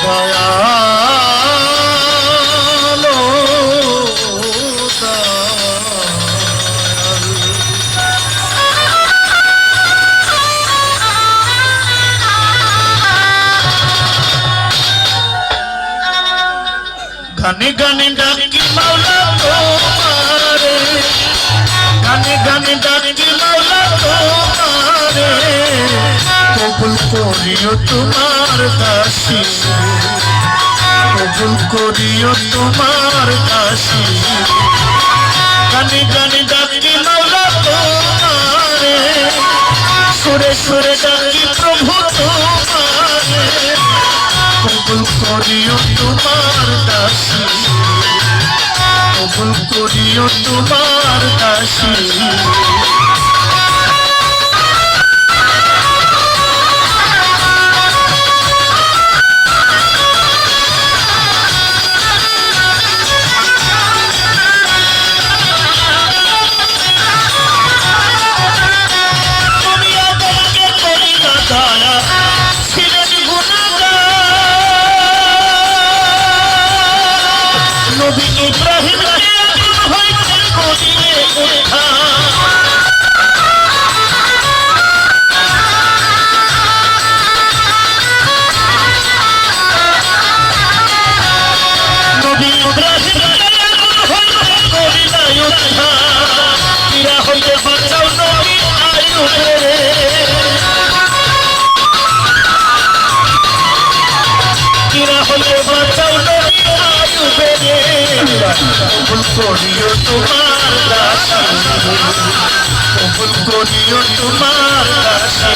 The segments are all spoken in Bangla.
দয়ালো গানে গানে ডাকি মাওলা তোমারে, গানে গানে ডাকি মাওলা তোমারে, কবুল করিও তোমার দাসী, কবুল করিও তোমার দাসী। গানে গানে ডাকি মাওলা তোমারে, সুরে সুরে ডাকি প্রভু তোমারে, কবুল করিও তোমার দাসী, কবুল করিও তোমার দাসী। ইব্রাহিম কবুল করিও তোমার দাসী, কবুল করিও তোমার দাসী।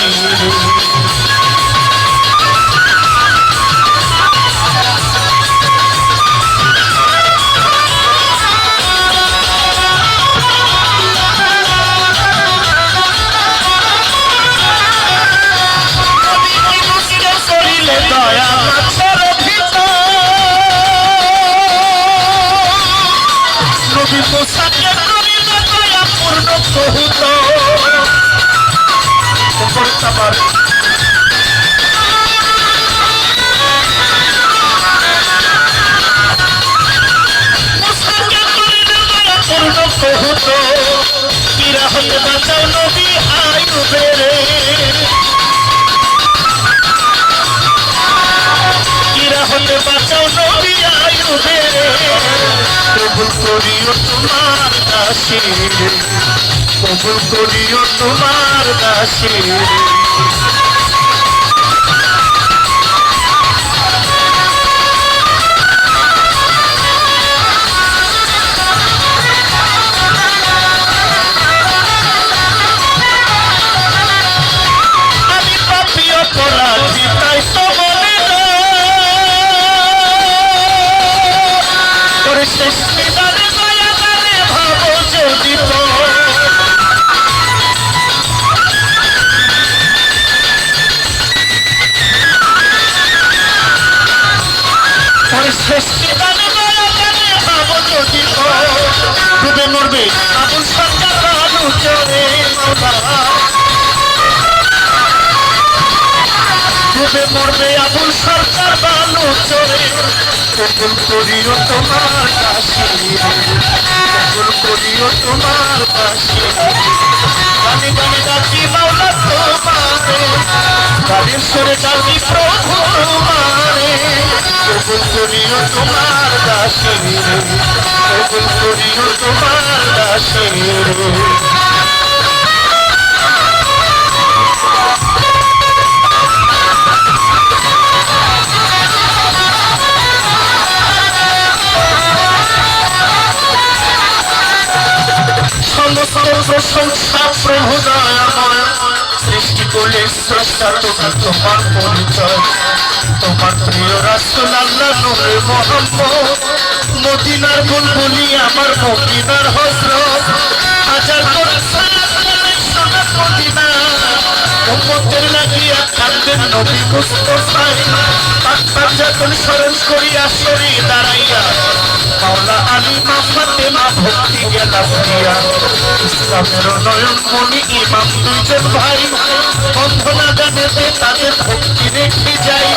করিলে দয়া পূর্ণ কহিত আমার পূর্ণ কহিত কিরা হতে বাঁচাও নবী আয়ুবেরে, কিরা হতে বাঁচাও নবী আয়ুবেরে, কবুল করিও তোমার দাসী, কবুল করিও তোমার দাসী। আমি পাপী অপরাধী তাই তো বলে করে শেষ নিদানে দয়া দানে ভাবো যদি তো শেষ নিদানে দয়া দানে ভাবো যদি তো ডুবে মরবে আবুল সরকার বালু চরে ডুবে মরবে আবুল সরকার বালু চরে, কবুল করিও তোমার দাসী, কবুল করিও তোমার দাসী। গানে গানে ডাকি মাওলা তোমারে, গানের সুরে ডাকি প্রভু তোমারে, কবুল করিও তোমার দাসী, কবুল করিও তোমার দাসী। প্রশংসা প্রভু দয়াময়, সৃষ্টি করলে স্রষ্টা তোমার তোমার পরিচয়, তোমার প্রিয় রাসূল আল্লাহ নূরে মুহাম্মদ, মদিনার বুলবুলি আমার মদিনার হযরত, হাজার কোটি সালাত সোনার মদিনা, উম্মতের লাগিয়া কাঁদেন নবী মুস্তাফা, পাক যখন স্মরণ করিয়া সরি দাঁড়াইয়া, মাওলা আলী মা ফাতেমা ভক্তি গেলাম দিয়া, ইসলামের নয়ন মণি ইমাম দুইজন ভাই, বন্ধনা গানেতে তাদের ভক্তি রেখে যাই,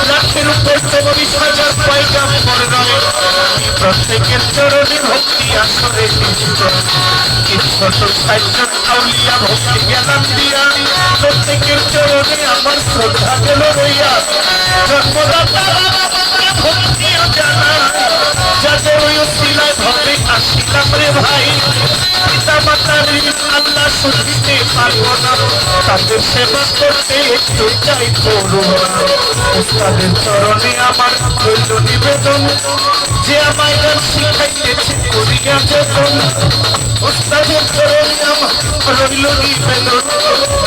লাখের নবীর উপর 24,000 পয়গাম্বর নয়, প্রত্যেকের চরণে ভক্তি আসরে কিন্তু 60 আউলিয়া ভক্তি গেলাম দিয়া, প্রত্যেকের চরণে আমার শ্রদ্ধা গেল রইয়া। জন্মদাতা ভক্তিও জানাই, যাদের ওই উসিলায় ভাবে আসিলাম রে ভাই। পিতা মাতার আল্লাহ শুনতে পারবো না, তাদের সেবা করতে একটু চাই করুণা। উস্তাদের চরণে আমার হইল নিবেদন, যে আমায় গান শিখাইতেছে করিয়া যতন। উস্তাদের চরণে আমার রইল নিবেদন,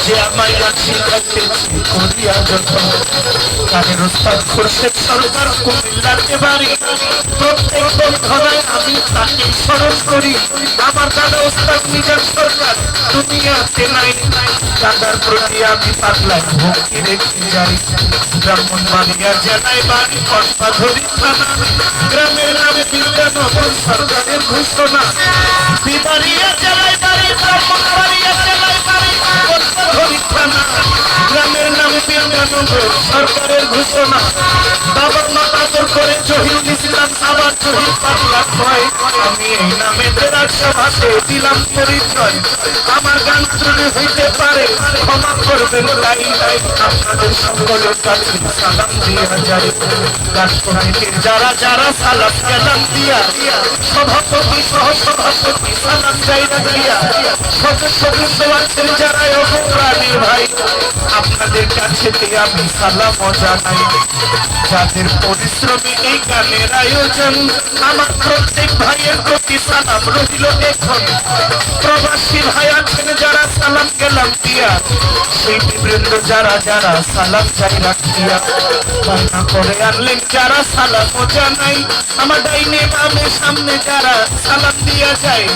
যে আমায় গান শিখাইতেছে করিয়া যতন। গানের উস্তাদ খুরশেদ সরকার কুমিল্লাতে বাড়ি, প্রত্যেক বন্ধনায় আমি তাকে স্মরণ করি। আমার দাদা উস্তাদ মিজান সরকার দুনিয়াতে নাই, দাদার প্রতি আমি পাগলায় ভক্তি রেখে যাই। ব্রাহ্মণবাড়িয়া জেলায় বাড়ি, কসবাধরি থানা, গ্রামের নামে বিদ্যানগর সরকারের ঘোষণা। বিবাড়িয়া জেলায় বাড়ি, ব্রাহ্মণবাড়িয়া জেলায় বাড়ি, কসবাধরি থানা, গ্রামের নামে বিদ্যানগর সরকারের ঘোষণা। বাবা মা আদর করে জহিরুল ইসলাম আবার জহির পাগলা কয়, আমি এই নামে বেরাট সভাতে দিলাম পরিচয়। আমার গান ত্রুটি হইতে পারে, ক্ষমা করবেন তাই। আপনাদের সকলের কাছে সালাম দিয়া যায়। গান কমিটির যারা যারা সালাম গেলাম দিয়া, সভাপতি সহ সভাপতি সালাম যাইরা দিয়া, সদস্য বৃন্দ আছেন যারা অগ্রণী ভাই, আপনাদের কাছে আমি সালাম জানাই। যাদের পরিশ্রমী এই গানের আয়োজন, আমার প্রত্যেক ভাইয়ের প্রতি সালাম রইল এখন। প্রবাসী ভাই আছেন যারা সালাম গেলাম দিয়া, সেই বৃন্দ যারা যারা সালাম যাই রাখিয়া, বান্না করে আনলেন যারা সালাম জানাই। আমার ডাইনে বামে সামনে যারা সালাম দিয়া যায়,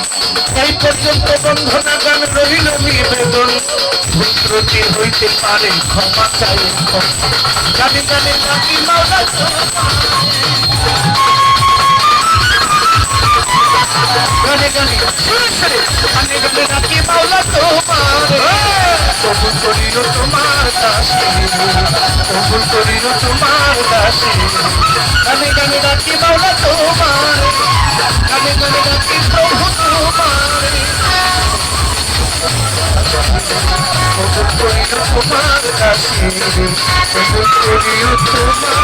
এই পর্যন্ত বন্ধনা গান রইল নিবেদন। ত্রুটি হইতে পারে, ক্ষমা চাই। গানে গানে ডাকি মাওলা, গানে গানে সুরে সুরে, গানে গানে ডাকি মাওলা তোমার। কবুল করিল তোমার দাসে, কবুল করিল তোমার দাসে। গানে গানে ডাকি মাওলা তোমার, গানে গানে ডাকি প্রভু তোমার। কবুল করিল তোমার দাসে, কবুল করিল তোমার।